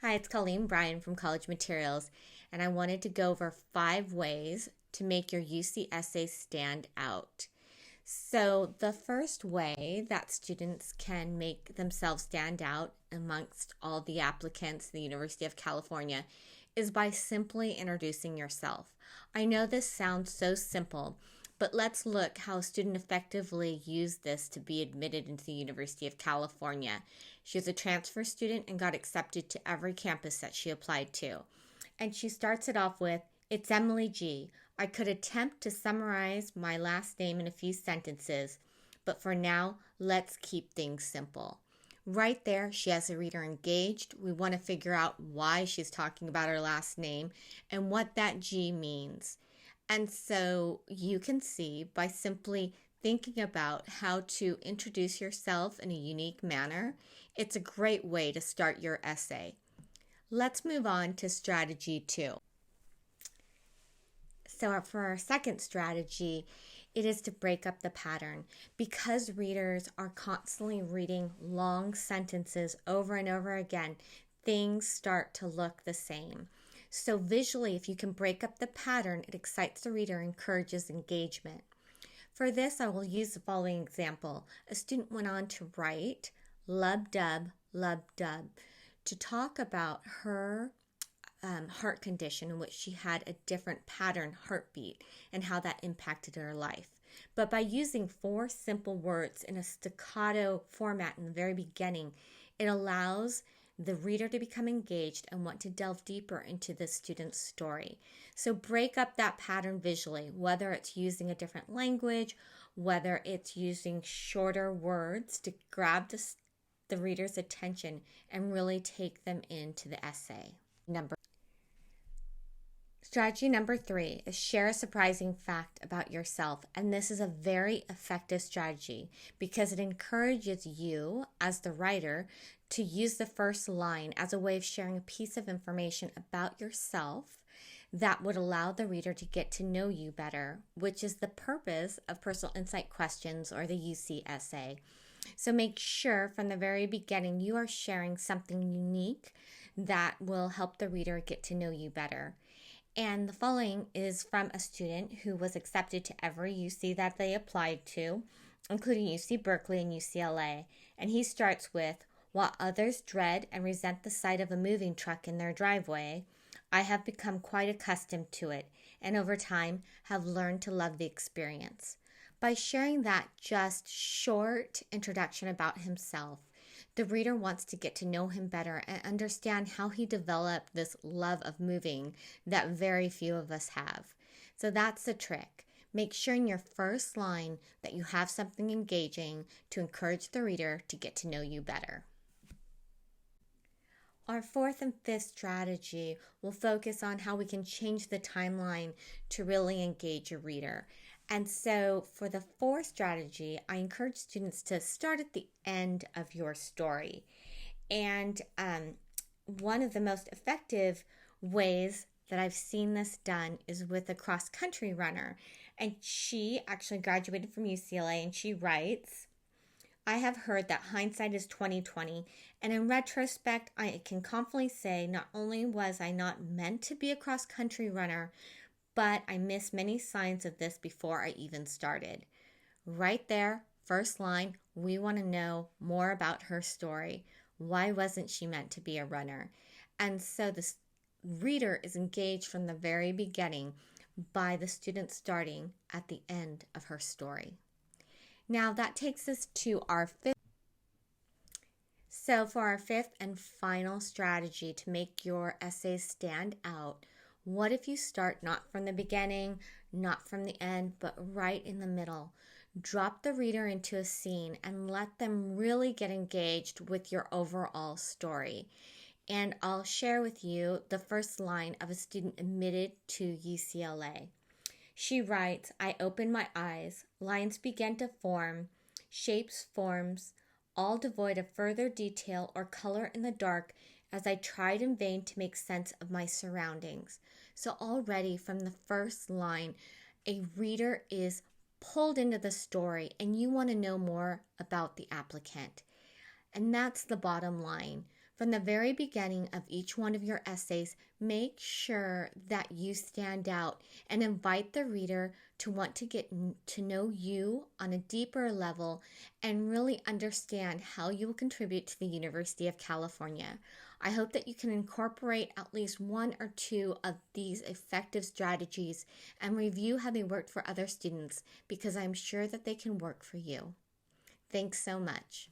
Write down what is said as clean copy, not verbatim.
Hi, it's Colleen Bryan from College Materials, and I wanted to go over 5 ways to make your UC essay stand out. So, the first way that students can make themselves stand out amongst all the applicants at the University of California is by simply introducing yourself. I know this sounds so simple, but let's look how a student effectively used this to be admitted into the University of California. She was a transfer student and got accepted to every campus that she applied to. And she starts it off with, "It's Emily G. I could attempt to summarize my last name in a few sentences, but for now, let's keep things simple." Right there, she has the reader engaged. We want to figure out why she's talking about her last name and what that G means. And so you can see by simply thinking about how to introduce yourself in a unique manner, it's a great way to start your essay. Let's move on to strategy 2. So for our second strategy, it is to break up the pattern. Because readers are constantly reading long sentences over and over again, things start to look the same. So visually, if you can break up the pattern, it excites the reader, encourages engagement. For this, I will use the following example. A student went on to write lub-dub, lub-dub, to talk about her heart condition in which she had a different pattern heartbeat and how that impacted her life. But by using 4 simple words in a staccato format in the very beginning, it allows the reader to become engaged and want to delve deeper into the student's story. So break up that pattern visually, whether it's using a different language, whether it's using shorter words to grab the reader's attention and really take them into the essay. Strategy number 3 is share a surprising fact about yourself. And this is a very effective strategy because it encourages you as the writer to use the first line as a way of sharing a piece of information about yourself that would allow the reader to get to know you better, which is the purpose of personal insight questions or the UC essay. So make sure from the very beginning you are sharing something unique that will help the reader get to know you better. And the following is from a student who was accepted to every UC that they applied to, including UC Berkeley and UCLA. And he starts with, "While others dread and resent the sight of a moving truck in their driveway, I have become quite accustomed to it and over time have learned to love the experience." By sharing that just short introduction about himself, the reader wants to get to know him better and understand how he developed this love of moving that very few of us have. So that's the trick. Make sure in your first line that you have something engaging to encourage the reader to get to know you better. Our 4th and 5th strategy will focus on how we can change the timeline to really engage a reader. And so for the 4th strategy, I encourage students to start at the end of your story. And one of the most effective ways that I've seen this done is with a cross-country runner. And she actually graduated from UCLA, and she writes, "I have heard that hindsight is 20/20, and in retrospect, I can confidently say not only was I not meant to be a cross-country runner, but I missed many signs of this before I even started." Right there, first line, we want to know more about her story. Why wasn't she meant to be a runner? And so the reader is engaged from the very beginning by the student starting at the end of her story. Now that takes us to our 5th. So for our 5th and final strategy to make your essay stand out, what if you start not from the beginning, not from the end, but right in the middle? Drop the reader into a scene and let them really get engaged with your overall story. And I'll share with you the first line of a student admitted to UCLA. She writes, "I opened my eyes, lines began to form, shapes, forms, all devoid of further detail or color in the dark as I tried in vain to make sense of my surroundings." So already from the first line, a reader is pulled into the story and you want to know more about the applicant. And that's the bottom line. From the very beginning of each one of your essays, make sure that you stand out and invite the reader to want to get to know you on a deeper level and really understand how you will contribute to the University of California. I hope that you can incorporate at least one or two of these effective strategies and review how they worked for other students, because I'm sure that they can work for you. Thanks so much.